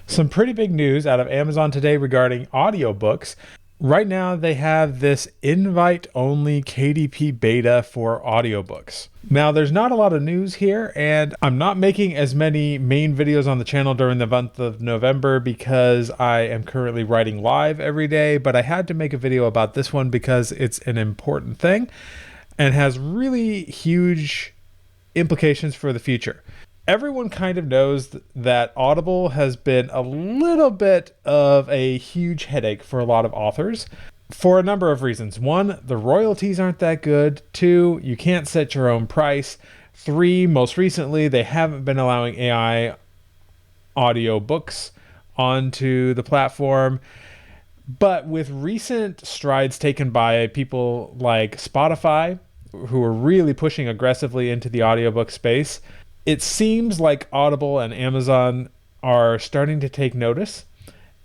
Some pretty big news out of Amazon today regarding audiobooks. Right now, they have this invite-only KDP beta for audiobooks. Now, there's not a lot of news here, and I'm not making as many main videos on the channel during the month of November because I am currently writing live every day, but I had to make a video about this one because it's an important thing and has really huge implications for the future. Everyone kind of knows that Audible has been a little bit of a huge headache for a lot of authors for a number of reasons. One, the royalties aren't that good. Two, you can't set your own price. Three, most recently, they haven't been allowing AI audiobooks onto the platform. But with recent strides taken by people like Spotify, who are really pushing aggressively into the audiobook space, it seems like Audible and Amazon are starting to take notice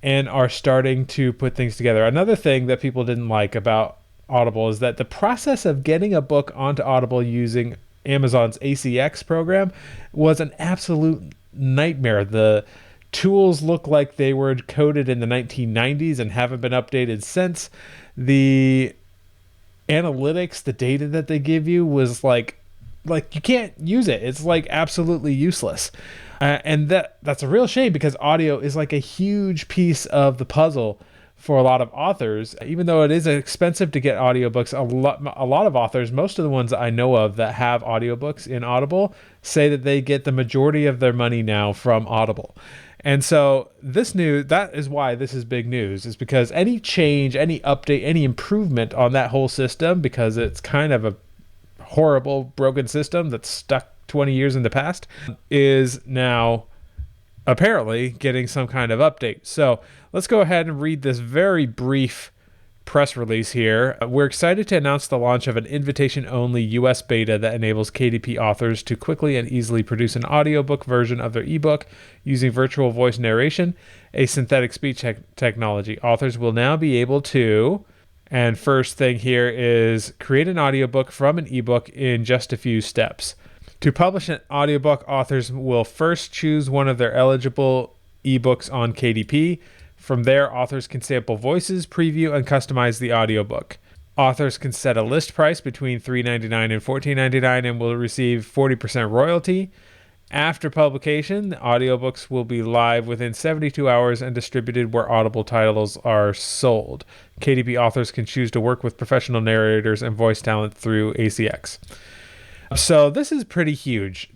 and are starting to put things together. Another thing that people didn't like about Audible is that the process of getting a book onto Audible using Amazon's ACX program was an absolute nightmare. The tools look like they were coded in the 1990s and haven't been updated since. The analytics, the data that they give you was like you can't use it. It's like absolutely useless. And that's a real shame because audio is like a huge piece of the puzzle for a lot of authors. Even though it is expensive to get audiobooks, a lot of authors, most of the ones I know of that have audiobooks in Audible, say that they get the majority of their money now from Audible. And so that is why this is big news, is because any change, any update, any improvement on that whole system, because it's kind of a horrible broken system that's stuck 20 years in the past, is now apparently getting some kind of update. So let's go ahead and read this very brief press release here. We're excited to announce the launch of an invitation-only US beta that enables KDP authors to quickly and easily produce an audiobook version of their ebook using virtual voice narration, a synthetic speech technology. Authors will now be able to, and first thing here is create an audiobook from an ebook in just a few steps. To publish an audiobook, authors will first choose one of their eligible ebooks on KDP. From there, authors can sample voices, preview, and customize the audiobook. Authors can set a list price between $3.99 and $14.99 and will receive 40% royalty. After publication, the audiobooks will be live within 72 hours and distributed where Audible titles are sold. KDP authors can choose to work with professional narrators and voice talent through ACX. So this is pretty huge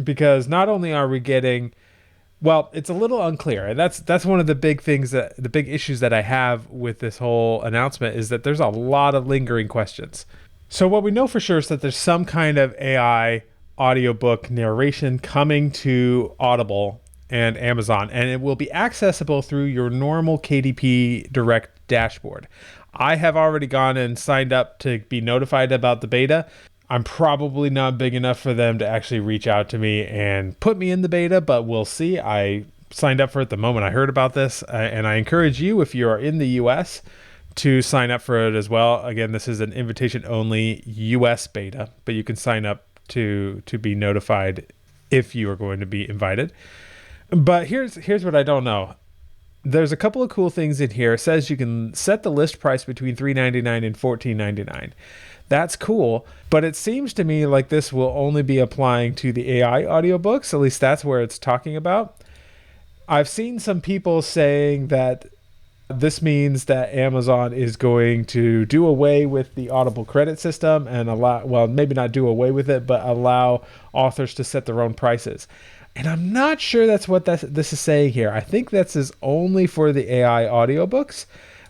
because not only are we getting, well, it's a little unclear. And that's one of the big issues that I have with this whole announcement is that there's a lot of lingering questions. So what we know for sure is that there's some kind of AI audiobook narration coming to Audible and Amazon, and it will be accessible through your normal KDP Direct dashboard. I have already gone and signed up to be notified about the beta. I'm probably not big enough for them to actually reach out to me and put me in the beta, but we'll see. I signed up for it the moment I heard about this, and I encourage you, if you are in the US, to sign up for it as well. Again, this is an invitation-only US beta, but you can sign up to be notified if you are going to be invited. But here's what I don't know. There's a couple of cool things in here. It says you can set the list price between $3.99 and $14.99. That's cool, but it seems to me like this will only be applying to the AI audiobooks. At least that's where it's talking about. I've seen some people saying that this means that Amazon is going to do away with the Audible credit system and maybe not do away with it, but allow authors to set their own prices. And I'm not sure that's what this is saying here. I think this is only for the AI audiobooks,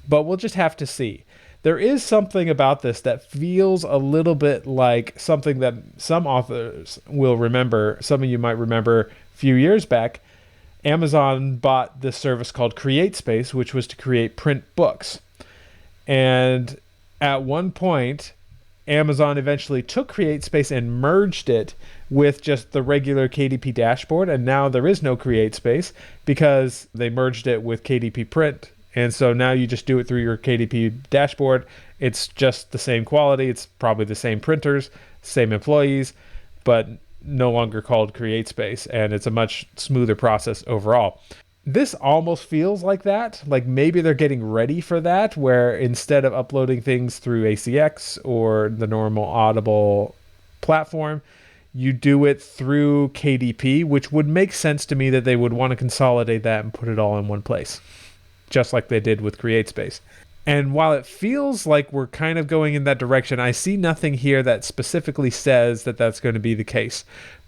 but we'll just have to see. There is something about this that feels a little bit like something that some authors will remember. Some of you might remember a few years back, Amazon bought this service called CreateSpace, which was to create print books. And at one point, Amazon eventually took CreateSpace and merged it with just the regular KDP dashboard. And now there is no CreateSpace because they merged it with KDP Print. And so now you just do it through your KDP dashboard. It's just the same quality. It's probably the same printers, same employees, but no longer called CreateSpace. And it's a much smoother process overall. This almost feels like that. Like maybe they're getting ready for that, where instead of uploading things through ACX or the normal Audible platform, you do it through KDP, which would make sense to me that they would want to consolidate that and put it all in one place, just like they did with CreateSpace. And while it feels like we're kind of going in that direction, I see nothing here that specifically says that that's going to be the case.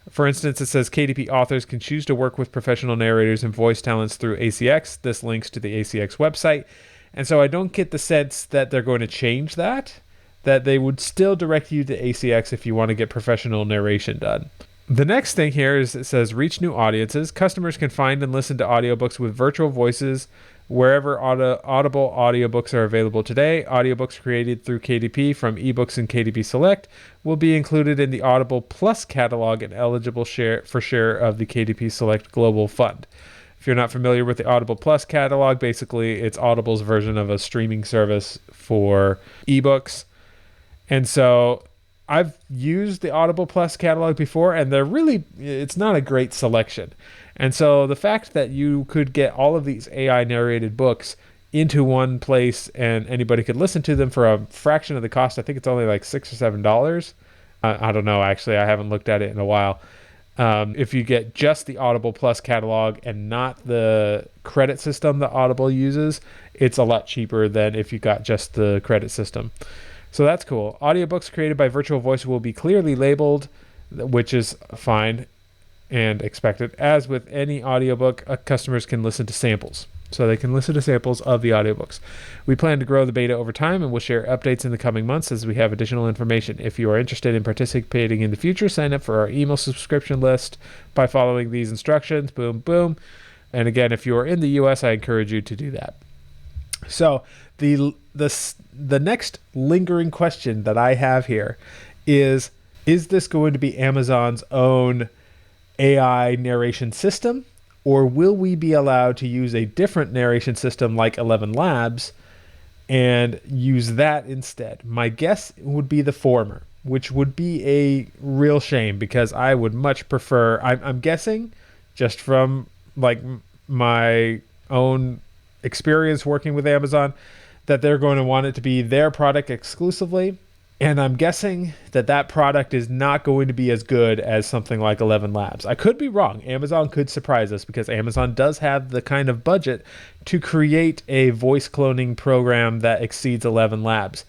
For instance, it says KDP authors can choose to work with professional narrators and voice talents through ACX. This links to the ACX website. And so I don't get the sense that they're going to change that they would still direct you to ACX if you want to get professional narration done. The next thing here is it says reach new audiences. Customers can find and listen to audiobooks with virtual voices wherever Audible audiobooks are available today. Audiobooks created through KDP from eBooks and KDP Select will be included in the Audible Plus catalog and eligible share of the KDP Select Global Fund. If you're not familiar with the Audible Plus catalog, basically it's Audible's version of a streaming service for ebooks. And so I've used the Audible Plus catalog before, and it's not a great selection. And so the fact that you could get all of these AI narrated books into one place and anybody could listen to them for a fraction of the cost, I think it's only like $6 or $7. I don't know, actually, I haven't looked at it in a while. If you get just the Audible Plus catalog and not the credit system that Audible uses, it's a lot cheaper than if you got just the credit system. So that's cool. Audiobooks created by virtual voice will be clearly labeled, which is fine and expected. As with any audiobook, customers can listen to samples. So they can listen to samples of the audiobooks. We plan to grow the beta over time, and we'll share updates in the coming months as we have additional information. If you are interested in participating in the future, sign up for our email subscription list by following these instructions. Boom, boom. And again, if you are in the US, I encourage you to do that. So the next lingering question that I have here is this going to be Amazon's own AI narration system, or will we be allowed to use a different narration system like 11 Labs and use that instead? My guess would be the former, which would be a real shame because I would much prefer, I'm guessing just from like my own experience working with Amazon, that they're going to want it to be their product exclusively. And I'm guessing that product is not going to be as good as something like 11 Labs. I could be wrong. Amazon could surprise us because Amazon does have the kind of budget to create a voice cloning program that exceeds 11 Labs.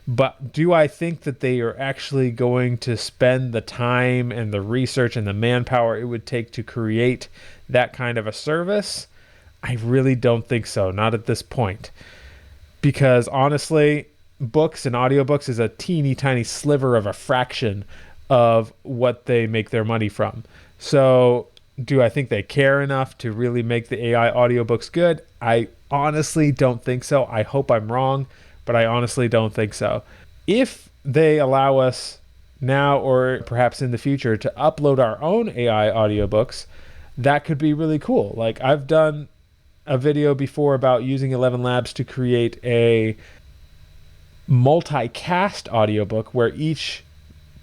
But do I think that they are actually going to spend the time and the research and the manpower it would take to create that kind of a service? I really don't think so. Not at this point. Because honestly, books and audiobooks is a teeny tiny sliver of a fraction of what they make their money from. So do I think they care enough to really make the AI audiobooks good? I honestly don't think so. I hope I'm wrong, but I honestly don't think so. If they allow us now or perhaps in the future to upload our own AI audiobooks, that could be really cool. Like I've done a video before about using 11 Labs to create a multicast audiobook where each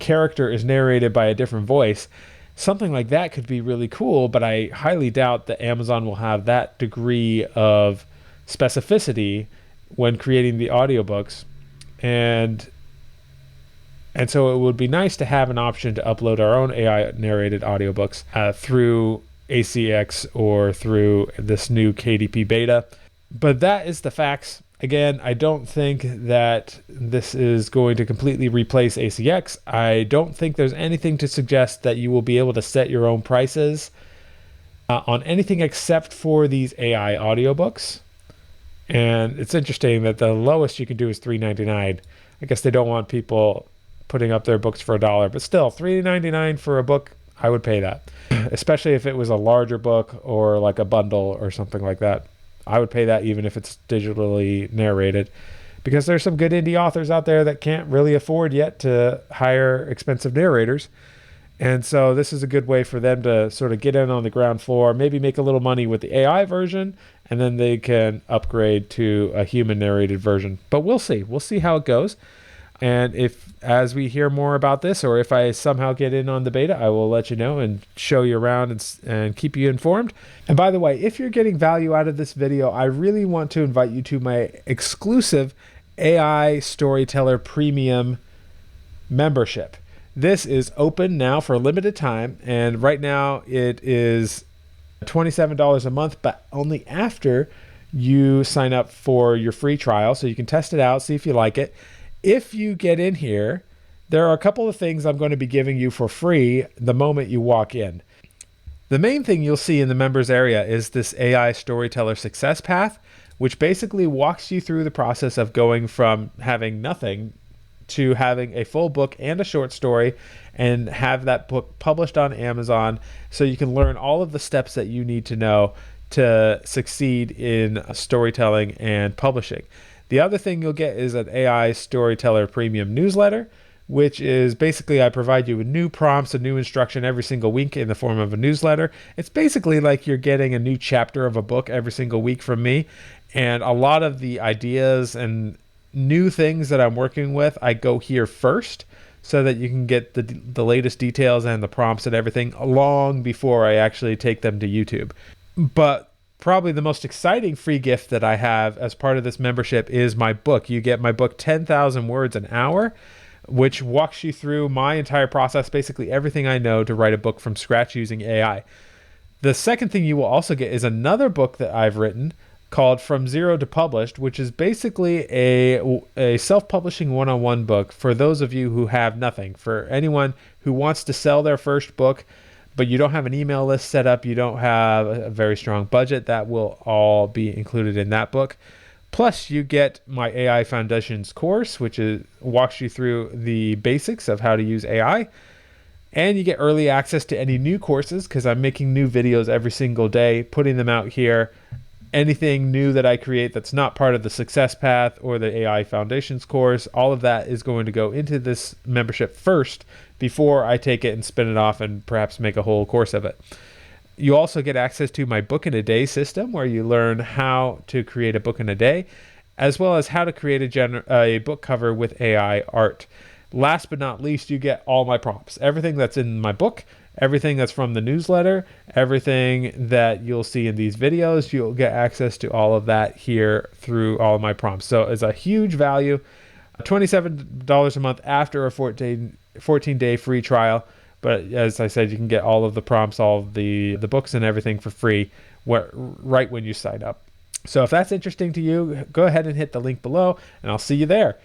character is narrated by a different voice. Something like that could be really cool, but I highly doubt that Amazon will have that degree of specificity when creating the audiobooks. And so it would be nice to have an option to upload our own AI narrated audiobooks through ACX or through this new KDP beta. But that is the facts. Again, I don't think that this is going to completely replace ACX. I don't think there's anything to suggest that you will be able to set your own prices on anything except for these AI audiobooks. And it's interesting that the lowest you can do is $3.99. I guess they don't want people putting up their books for $1, but still $3.99 for a book, I would pay that. Especially if it was a larger book or like a bundle or something like that. I would pay that even if it's digitally narrated, because there's some good indie authors out there that can't really afford yet to hire expensive narrators. And so this is a good way for them to sort of get in on the ground floor, maybe make a little money with the AI version, and then they can upgrade to a human narrated version. But we'll see. We'll see how it goes. And if, as we hear more about this, or if I somehow get in on the beta, I will let you know and show you around and keep you informed. And by the way, if you're getting value out of this video, I really want to invite you to my exclusive AI Storyteller Premium membership. This is open now for a limited time, and right now it is $27 a month, but only after you sign up for your free trial, so you can test it out, see if you like it. If you get in here, there are a couple of things I'm going to be giving you for free the moment you walk in. The main thing you'll see in the members area is this AI Storyteller Success Path, which basically walks you through the process of going from having nothing to having a full book and a short story, and have that book published on Amazon, so you can learn all of the steps that you need to know to succeed in storytelling and publishing. The other thing you'll get is an AI Storyteller Premium newsletter, which is basically I provide you with new prompts, a new instruction every single week in the form of a newsletter. It's basically like you're getting a new chapter of a book every single week from me. And a lot of the ideas and new things that I'm working with, I go here first, so that you can get the latest details and the prompts and everything long before I actually take them to YouTube. But probably the most exciting free gift that I have as part of this membership is my book. You get my book, 10,000 Words an Hour, which walks you through my entire process, basically everything I know to write a book from scratch using AI. The second thing you will also get is another book that I've written called From Zero to Published, which is basically a self-publishing one-on-one book for those of you who have nothing. For anyone who wants to sell their first book, but you don't have an email list set up, you don't have a very strong budget, that will all be included in that book. Plus, you get my AI Foundations course, which walks you through the basics of how to use AI. And you get early access to any new courses, because I'm making new videos every single day, putting them out here. Anything new that I create that's not part of the Success Path or the AI Foundations course, all of that is going to go into this membership first before I take it and spin it off and perhaps make a whole course of it. You also get access to my book in a day system, where you learn how to create a book in a day, as well as how to create a book cover with AI art. Last but not least, you get all my prompts. Everything that's in my book, everything that's from the newsletter, everything that you'll see in these videos, you'll get access to all of that here through all of my prompts. So it's a huge value. $27 a month after a 14-day free trial. But as I said, you can get all of the prompts, all of the books and everything for free right when you sign up. So if that's interesting to you, go ahead and hit the link below, and I'll see you there.